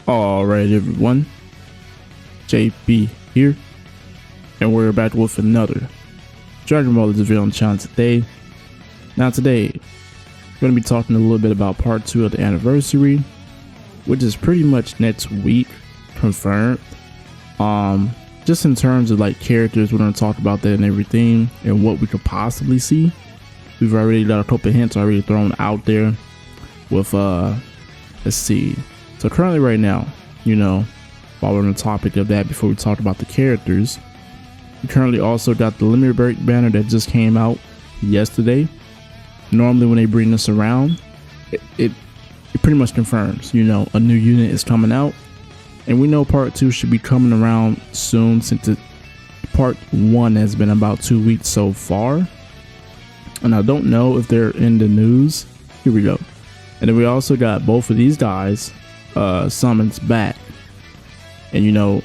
Alright everyone, JB here, and we're back with another Dragon Ball Z video on the channel today. Now today, we're going to be talking a little bit about part 2 of the anniversary, which is pretty much next week, confirmed. Just in terms of like characters, we're going to talk about that and everything, and what we could possibly see. We've already got a couple of hints already thrown out there with, let's see. So currently right now, you know, while we're on the topic of that, before we talk about the characters, we currently also got the limited break banner that just came out yesterday. Normally when they bring this around, it pretty much confirms, you know, a new unit is coming out. And we know part 2 should be coming around soon, since part 1 has been about 2 weeks so far. And I don't know if they're in the news. Here we go. And then we also got both of these guys summons back. And you know,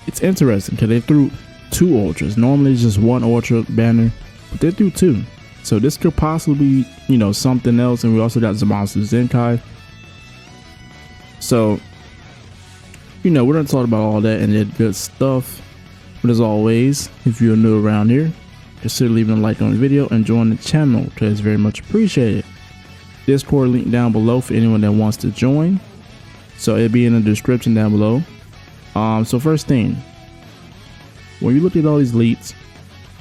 it's interesting because they threw 2 ultras. Normally it's just 1 ultra banner, but they threw 2. So this could possibly be, you know, something else. And we also got Zamasu Zenkai. So, you know, we're gonna talk about all that and that good stuff. But as always, if you're new around here, consider leaving a like on the video and join the channel, because it's very much appreciated. Discord link down below for anyone that wants to join, so it'll be in the description down below. So first thing, when you look at all these leaks,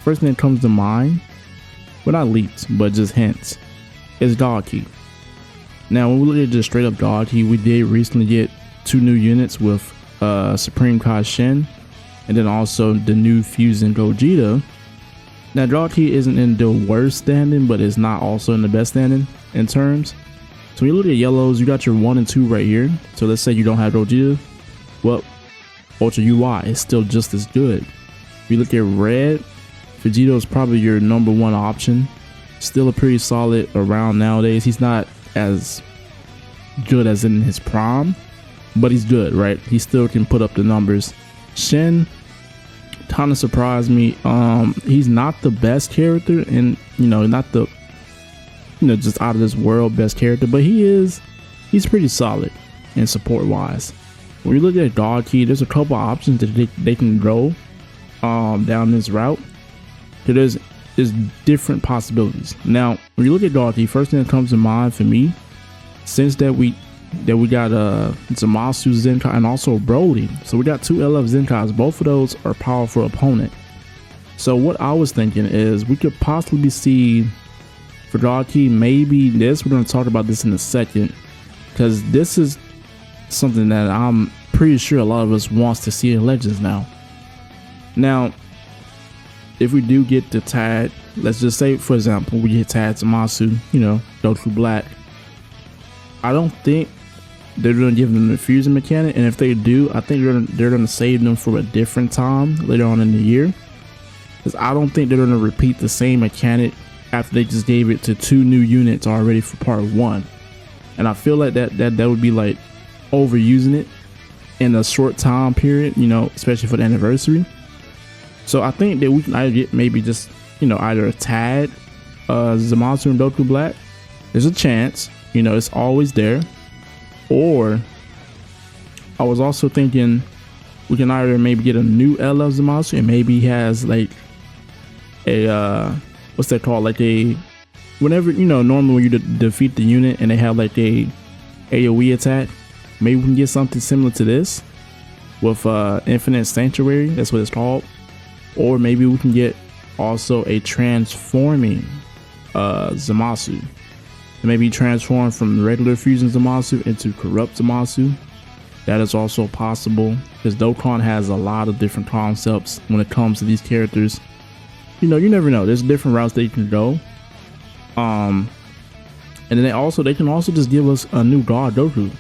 first thing that comes to mind, well, not leaks but just hints, is God Key. Now when we look at just straight up God Key, we did recently get 2 new units with Supreme Kai Shin, and then also the new Fusion Gogeta. Now God Key isn't in the worst standing, but it's not also in the best standing in terms. So when you look at yellows, you got your 1 and 2 right here. So let's say you don't have Gogeta, well, Ultra UI is still just as good. If you look at red, Vegito is probably your #1 option. Still a pretty solid around nowadays. He's not as good as in his prime, but he's good, right? He still can put up the numbers. Shin kind of surprised me. He's not the best character, and you know, not the, you know, just out of this world best character, but he's pretty solid in support wise. When you look at God Key, there's a couple options that they can go down this route. So there's different possibilities. Now when you look at God Key, first thing that comes to mind for me, since that we got Zamasu Zenkai and also Brody, so we got 2 LF Zenkais. Both of those are powerful opponent. So what I was thinking is we could possibly see for God Key, maybe this, we're going to talk about this in a second, because this is something that I'm pretty sure a lot of us wants to see in Legends now. Now if we do get the tag, let's just say for example we get tagged Zamasu, you know, Goku Black, I don't think they're going to give them the fusion mechanic, and if they do, I think they're going to save them for a different time later on in the year, because I don't think they're going to repeat the same mechanic after they just gave it to 2 new units already for part 1. And I feel like that would be like overusing it in a short time period, you know, especially for the anniversary. So I think that we can either get maybe just, you know, either a tag Zamasu and Goku Black. There's a chance, you know, it's always there. Or I was also thinking we can either maybe get a new LF Zamasu, and maybe he has like a what's that called, like a, whenever, you know, normally when you defeat the unit and they have like a AoE attack, maybe we can get something similar to this with Infinite Sanctuary, that's what it's called. Or maybe we can get also a transforming Zamasu, and maybe transform from regular Fusion Zamasu into Corrupt Zamasu. That is also possible, because Dokkan has a lot of different concepts when it comes to these characters. You know, you never know, there's different routes they can go. And then they can also just give us a new God Goku,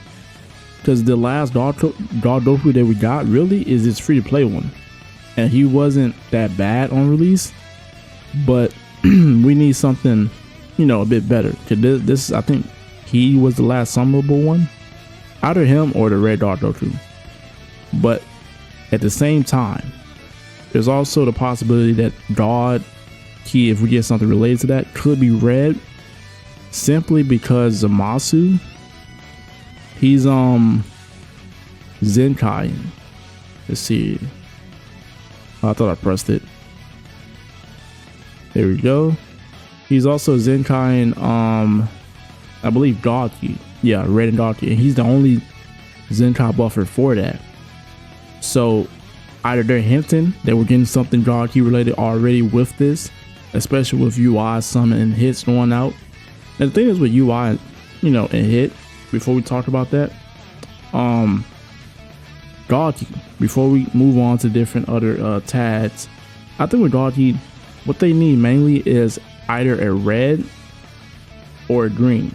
because the last God Goku that we got really is this free to play one, and he wasn't that bad on release, but we need something, you know, a bit better. Cause this I think he was the last summonable one, either him or the red God Goku. But at the same time, there's also the possibility that God Key, if we get something related to that, could be red, simply because Zamasu, he's Zenkai. Let's see. Oh, I thought I pressed it. There we go. He's also Zenkai, I believe God Key. Yeah, red and God Key, and he's the only Zenkai buffer for that. So either they're hinting that we're getting something God Key related already with this, especially with UI summon and hits going out. And the thing is with UI, you know, and hit, before we talk about that, God Key, before we move on to different other tags, I think with God Key, what they need mainly is either a red or a green.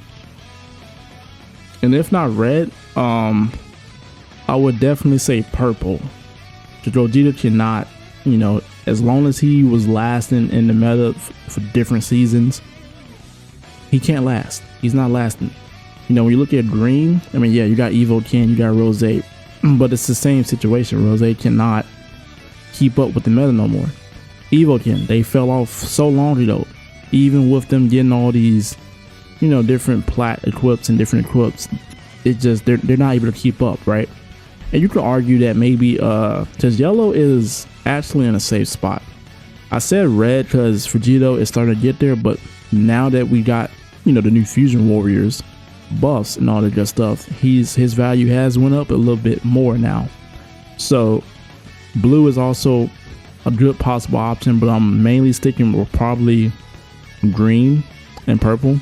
And if not red, I would definitely say purple. Because Gogeta cannot, you know, as long as he was lasting in the meta for different seasons, he can't last. He's not lasting. You know, when you look at green, I mean, yeah, you got Evo Ken, you got Rose, but it's the same situation. Rose cannot keep up with the meta no more. Evo Ken, they fell off so long ago. Even with them getting all these, you know, different plat equips and different equips, it just they're not able to keep up, right? And you could argue that maybe because yellow is actually in a safe spot. I said red because Vegito is starting to get there, but now that we got, you know, the new Fusion Warriors buffs and all that good stuff, his value has went up a little bit more now. So blue is also a good possible option, but I'm mainly sticking with probably green and purple.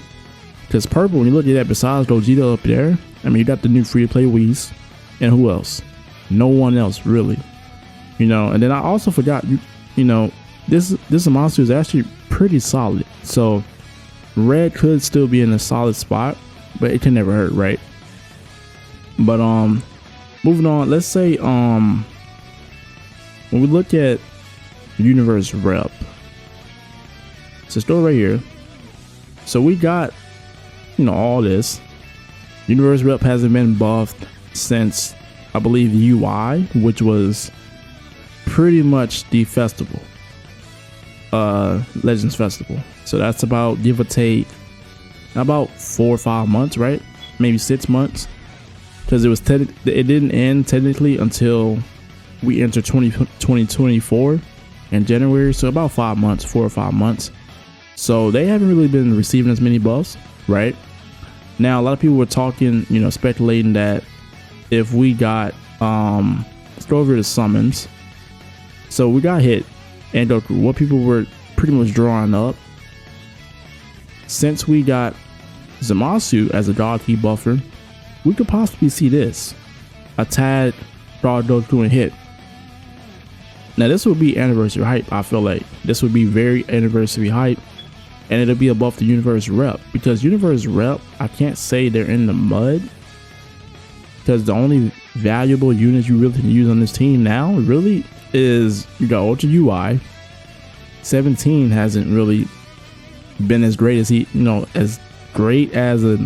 Because purple, when you look at that, besides Gogeta up there, I mean, you got the new free-to-play Whis, and who else? No one else, really. You know, and then I also forgot, you know, this monster is actually pretty solid. So red could still be in a solid spot, but it can never hurt, right? But moving on, let's say when we look at Universe Rep, so still right here. So we got, you know, all this. Universe Rep hasn't been buffed since, I believe, UI, which was pretty much the festival, Legends Festival. So that's about, give or take, about 4 or 5 months, right? Maybe 6 months, because it didn't end technically until we entered 2024 in January. So about 5 months, 4 or 5 months. So they haven't really been receiving as many buffs, right? Now a lot of people were talking, you know, speculating that if we got let's go over the summons. So we got hit and Goku. What people were pretty much drawing up, since we got Zamasu as a God Key buffer, we could possibly see this attack, draw Goku and hit. Now this would be anniversary hype. I feel like this would be very anniversary hype, and it'll be above the Universe Rep, because Universe Rep, I can't say they're in the mud, because the only valuable units you really can use on this team now really is, you got Ultra UI. 17 hasn't really been as great as as great as a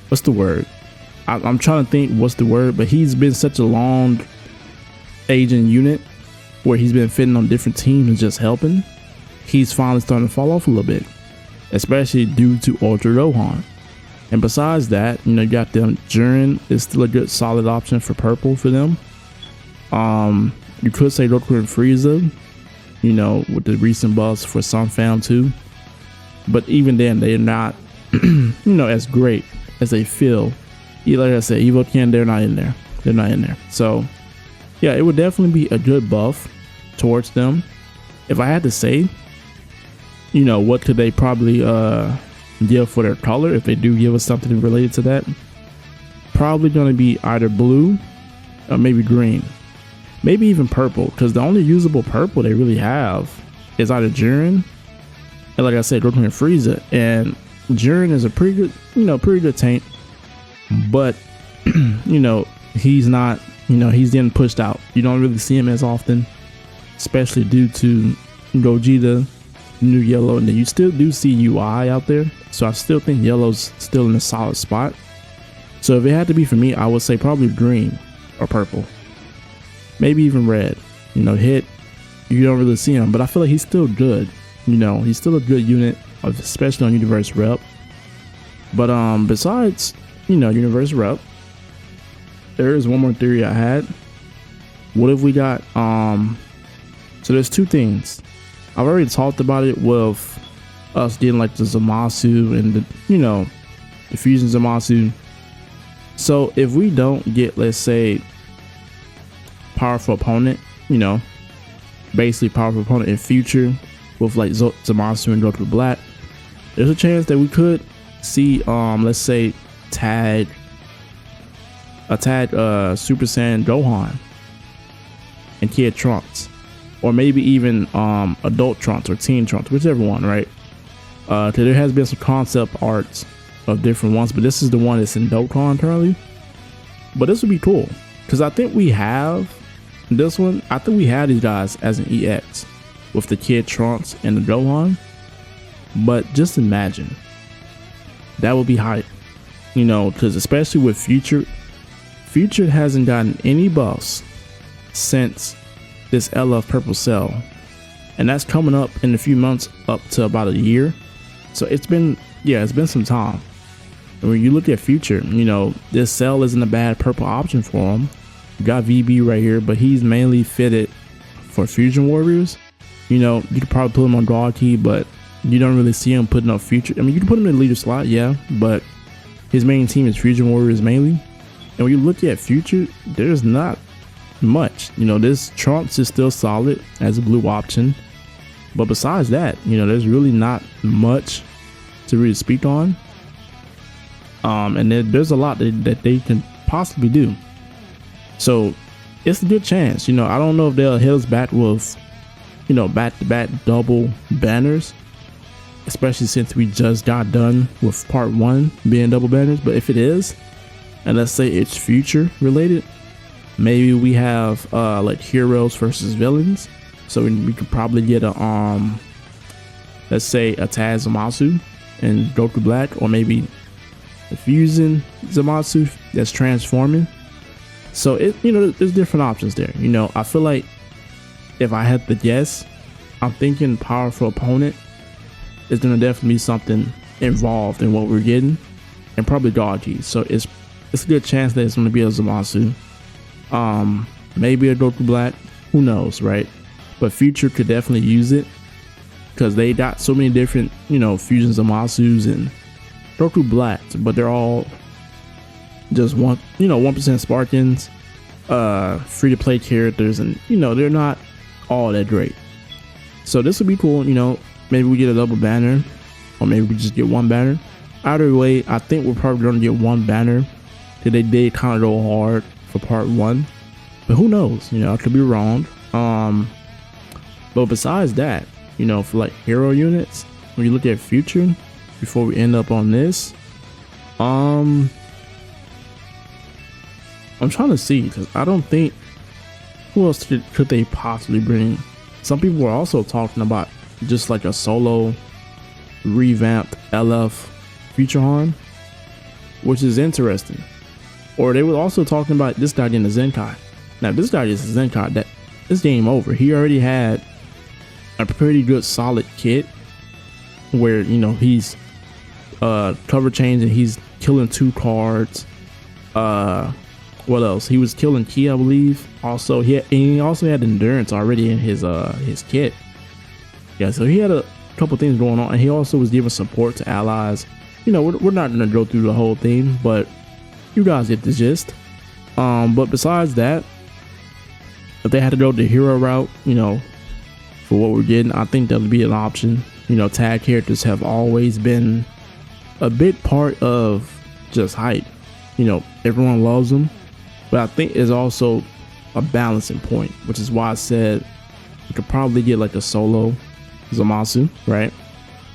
what's the word? I'm trying to think what's the word, but he's been such a long aging unit where he's been fitting on different teams and just helping. He's finally starting to fall off a little bit, especially due to Ultra Rohan. And besides that, you know, you got them. Jiren is still a good solid option for purple for them. You could say Goku and Frieza, you know, with the recent buffs for some fam too. But even then, they're not, you know, as great as they feel. Like I said, Evo Ken, they're not in there. They're not in there. So yeah, it would definitely be a good buff towards them. If I had to say, you know, what could they probably give for their color, if they do give us something related to that, probably going to be either blue or maybe green, maybe even purple, because the only usable purple they really have is either Jiren and, like I said, Goku and Frieza. And Jiren is a pretty good, you know, pretty good tank, but you know, he's not, you know, he's getting pushed out. You don't really see him as often, especially due to Gogeta, new yellow, and then you still do see UI out there. So I still think yellow's still in a solid spot. So if it had to be for me, I would say probably green or purple, maybe even red. You know, hit, you don't really see him, but I feel like he's still good. You know, he's still a good unit, especially on universe rep. But besides, you know, universe rep, there is one more theory I had. What if we got so there's two things. I've already talked about it with us getting like the Zamasu and the, you know, the fusion Zamasu. So if we don't get, let's say, powerful opponent, you know, basically powerful opponent in future with like Zamasu and Goku Black, there's a chance that we could see let's say Super Saiyan Gohan and Kid Trunks, or maybe even adult Trunks or teen Trunks, whichever one, right? There has been some concept arts of different ones, but this is the one that's in Dokkan currently. But this would be cool because I think we have this one. I think we have these guys as an EX with the Kid Trunks and the Gohan. But just imagine, that would be hype, you know, because especially with Future hasn't gotten any buffs since this LF Purple Cell, and that's coming up in a few months, up to about a year. So it's been some time. And when you look at Future, you know, this Cell isn't a bad purple option for him. You got VB right here, but he's mainly fitted for Fusion Warriors. You know, you could probably put him on God Key, but you don't really see him putting up Future. I mean, you can put him in the leader slot, yeah, but his main team is Fusion Warriors mainly. And when you look at Future, there's not much. You know, this Trunks is still solid as a blue option, but besides that, you know, there's really not much to really speak on. And there's a lot that they can possibly do. So it's a good chance. You know, I don't know if they'll hit us back with, you know, back-to-back double banners, especially since we just got done with part 1 being double banners. But if it is, and let's say it's Future related, maybe we have like heroes versus villains. So we could probably get a let's say a Taz Zamasu and Goku Black, or maybe a fusion Zamasu that's transforming. So it, you know, there's different options there. You know, I feel like if I had to guess, I'm thinking powerful opponent is gonna definitely be something involved in what we're getting, and probably dodgy. So it's a good chance that it's gonna be a Zamasu, maybe a Goku Black, who knows, right? But Future could definitely use it because they got so many different, you know, fusion Zamasus and Goku Blacks, but they're all just 1% Spartans, free to play characters, and you know, they're not all that great. So this would be cool. You know, maybe we get a double banner, or maybe we just get one banner. Either way, I think we're probably going to get one banner, because they did kind of go hard for part 1, but who knows, you know, I could be wrong. But besides that, you know, for like hero units, when you look at Future, before we end up on this, I'm trying to see, because I don't think, who else could they possibly bring? Some people were also talking about just like a solo revamped LF Future Han, which is interesting. Or they were also talking about this guy getting a Zenkai. Now this guy is a Zenkai, that this game over. He already had a pretty good solid kit where, you know, he's cover change and he's killing 2 cards. What else? He was killing Ki, I believe. Also, he also had endurance already in his kit. Yeah, so he had a couple things going on, and he also was giving support to allies. You know, we're not gonna go through the whole thing, but you guys get the gist. But besides that, if they had to go the hero route, you know, for what we're getting, I think that would be an option. You know, tag characters have always been a big part of just hype. You know, everyone loves them, but I think it's also a balancing point, which is why I said we could probably get like a solo Zamasu, right?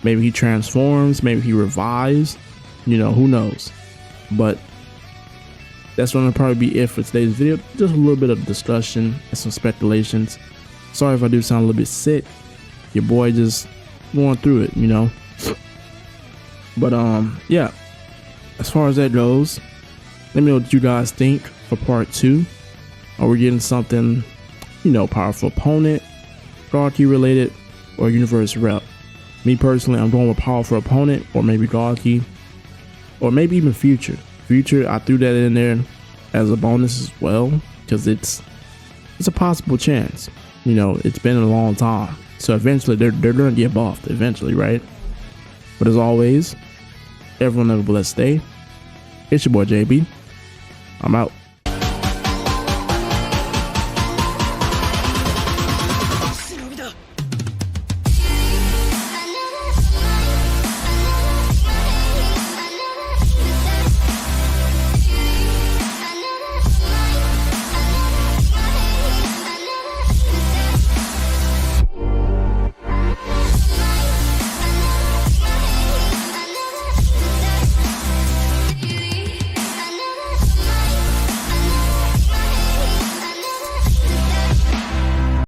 Maybe he transforms, maybe he revives, you know, who knows. But that's gonna probably be it for today's video. Just a little bit of discussion and some speculations. Sorry if I do sound a little bit sick. Your boy just going through it, you know. But yeah, as far as that goes, Let me know what you guys think for part 2. Are we getting something, you know, powerful opponent, God key related, or universe rep? Me personally, I'm going with powerful opponent, or maybe God key, or maybe even future. Future, I threw that in there as a bonus as well, because it's a possible chance. You know, it's been a long time, so eventually they're gonna get buffed eventually, right? But as always, everyone have a blessed day. It's your boy JB. I'm out.